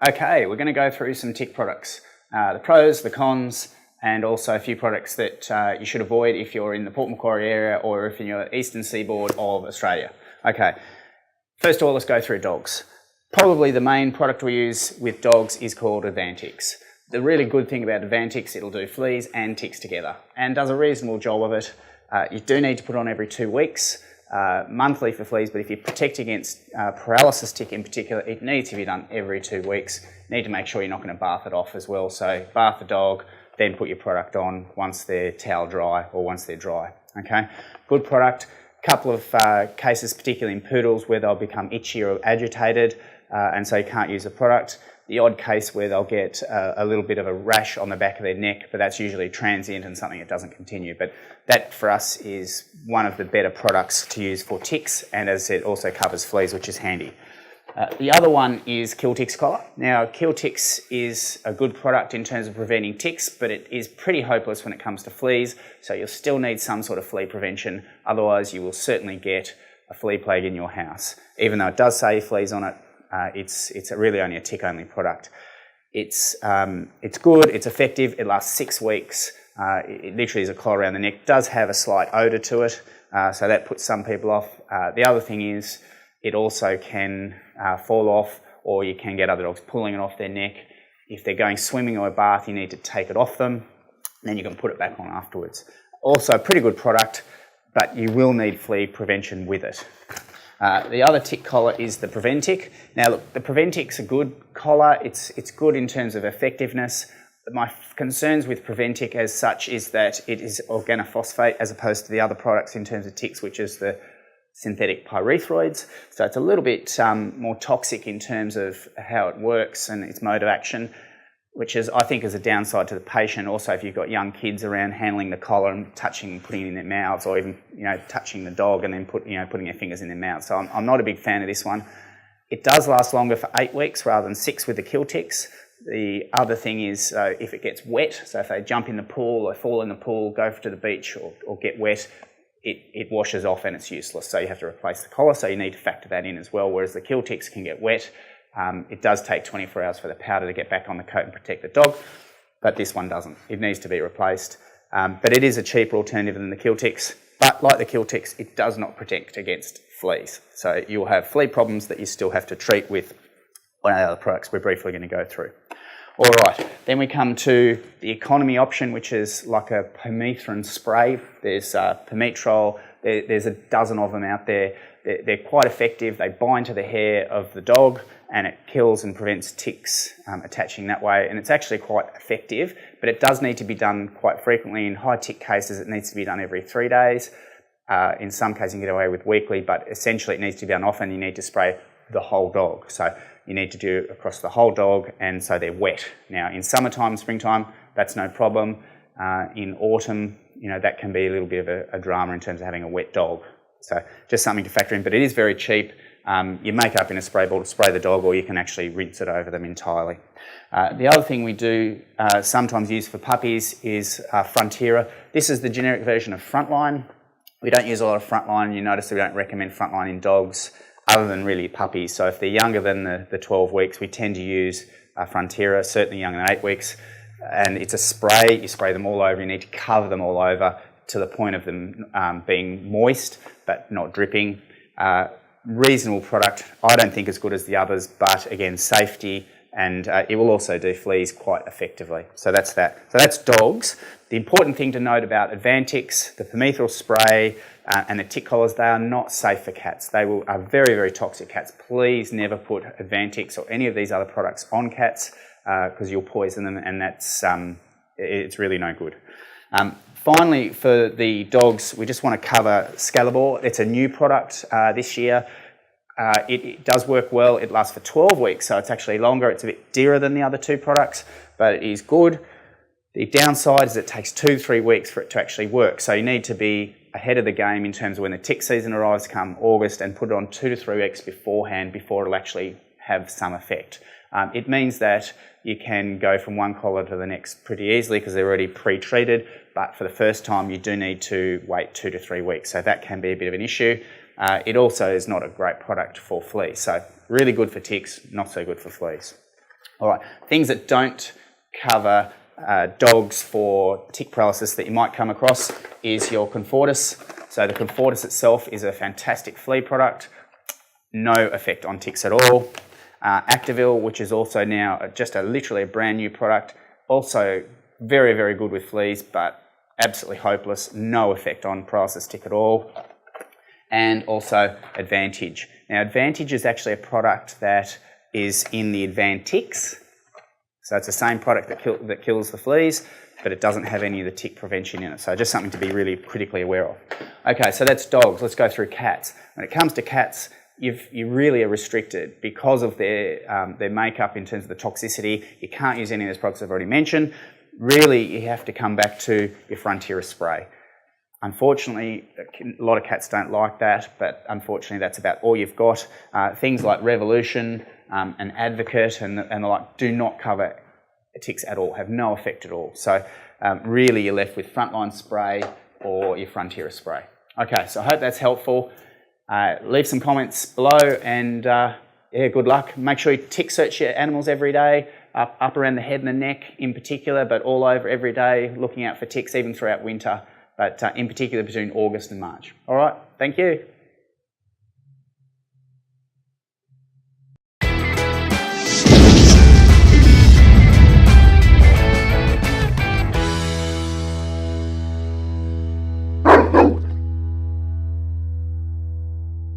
Okay, we're going to go through some tick products, the pros, the cons, and also a few products that you should avoid if you're in the Port Macquarie area or if you're in the eastern seaboard of Australia. Okay, first of all, let's go through dogs. Probably the main product we use with dogs is called Advantix. The really good thing about Advantix, it'll do fleas and ticks together and does a reasonable job of it. You do need to put on every 2 weeks. Monthly for fleas, but if you protect against paralysis tick in particular, it needs to be done every 2 weeks. You need to make sure you're not going to bath it off as well. So bath the dog, then put your product on once they're towel dry or once they're dry. Okay, good product. Couple of cases, particularly in poodles, where they'll become itchy or agitated, and so you can't use the product. The odd case where they'll get a little bit of a rash on the back of their neck, but that's usually transient and something that doesn't continue. But that for us is one of the better products to use for ticks, and as I said, also covers fleas, which is handy. The other one is Celtic Scholar. Now, Celtic is a good product in terms of preventing ticks, but it is pretty hopeless when it comes to fleas, so you'll still need some sort of flea prevention. Otherwise, you will certainly get a flea plague in your house. Even though it does say fleas on it, it's really only a tick-only product. It's good, it's effective, it lasts 6 weeks. It literally is a collar around the neck. It does have a slight odour to it, so that puts some people off. The other thing is it also can fall off, or you can get other dogs pulling it off their neck. If they're going swimming or a bath, you need to take it off them, and then you can put it back on afterwards. Also a pretty good product, but you will need flea prevention with it. The other tick collar is the Preventative. Now look, the Preventativ's a good collar, it's good in terms of effectiveness. My concerns with Preventative as such is that it is organophosphate as opposed to the other products in terms of ticks, which is the synthetic pyrethroids. So it's a little bit more toxic in terms of how it works and its mode of action, which is, I think, is a downside to the patient. Also, if you've got young kids around, handling the collar and touching, putting it in their mouths, or even touching the dog and then putting their fingers in their mouth. So I'm not a big fan of this one. It does last longer for 8 weeks rather than 6 with the Celtics. The other thing is if it gets wet, so if they jump in the pool or fall in the pool, go to the beach or get wet, it washes off and it's useless. So you have to replace the collar, so you need to factor that in as well, whereas the Celtics can get wet. It does take 24 hours for the powder to get back on the coat and protect the dog, but this one doesn't. It needs to be replaced. But it is a cheaper alternative than the Celtics, but like the Celtics, it does not protect against fleas. So you'll have flea problems that you still have to treat with one of the other products we're briefly going to go through. All right, then we come to the economy option, which is like a permethrin spray. There's permetrol, there's a dozen of them out there. They're quite effective. They bind to the hair of the dog and it kills and prevents ticks attaching that way. And it's actually quite effective, but it does need to be done quite frequently. In high tick cases, it needs to be done every 3 days. In some cases, you can get away with weekly, but essentially it needs to be done often. You need to spray the whole dog. So you need to do it across the whole dog, and so they're wet. Now, in summertime, springtime, that's no problem. In autumn, that can be a little bit of a drama in terms of having a wet dog. So just something to factor in, but it is very cheap. You make it up in a spray bottle to spray the dog, or you can actually rinse it over them entirely. The other thing we do sometimes use for puppies is Frontiera. This is the generic version of Frontline. We don't use a lot of Frontline. You notice we don't recommend Frontline in dogs other than really puppies. So if they're younger than the 12 weeks, we tend to use Frontiera, certainly younger than 8 weeks. And it's a spray. You spray them all over. You need to cover them all over to the point of them being moist but not dripping. Reasonable product. I don't think as good as the others, but again, safety, and it will also do fleas quite effectively. So that's that. So that's dogs. The important thing to note about Advantix, the permethrin spray, and the tick collars, they are not safe for cats. They are very, very toxic cats. Please never put Advantix or any of these other products on cats because you'll poison them, and it's really no good. Finally, for the dogs, we just want to cover Scalable. It's a new product this year. It does work well. It lasts for 12 weeks, so it's actually longer. It's a bit dearer than the other 2 products, but it is good. The downside is it takes 2-3 weeks for it to actually work, so you need to be ahead of the game in terms of when the tick season arrives come August, and put it on 2 to 3 weeks beforehand before it'll actually have some effect. It means that you can go from one collar to the next pretty easily because they're already pre-treated, but for the first time you do need to wait 2 to 3 weeks, so that can be a bit of an issue. It also is not a great product for fleas, so really good for ticks, not so good for fleas. All right, things that don't cover dogs for tick paralysis that you might come across is your Comfortis. So the Comfortis itself is a fantastic flea product, no effect on ticks at all. Activil, which is also now just literally a brand new product, also very, very good with fleas, but absolutely hopeless, no effect on paralysis tick at all. And also Advantix. Now Advantix is actually a product that is in the Advantix, so it's the same product that kills the fleas, but it doesn't have any of the tick prevention in it. So just something to be really critically aware of. Okay, so that's dogs. Let's go through cats. When it comes to cats, you really are restricted because of their makeup in terms of the toxicity. You can't use any of those products I've already mentioned. Really, you have to come back to your Frontier spray. Unfortunately, a lot of cats don't like that, but unfortunately that's about all you've got. Things like Revolution and Advocate and the like do not cover ticks at all, have no effect at all. So really you're left with Frontline spray or your Frontier spray. Okay, so I hope that's helpful. Leave some comments below and yeah, good luck. Make sure you tick search your animals every day, up around the head and the neck in particular, but all over every day, looking out for ticks even throughout winter, but in particular between August and March. All right, thank you.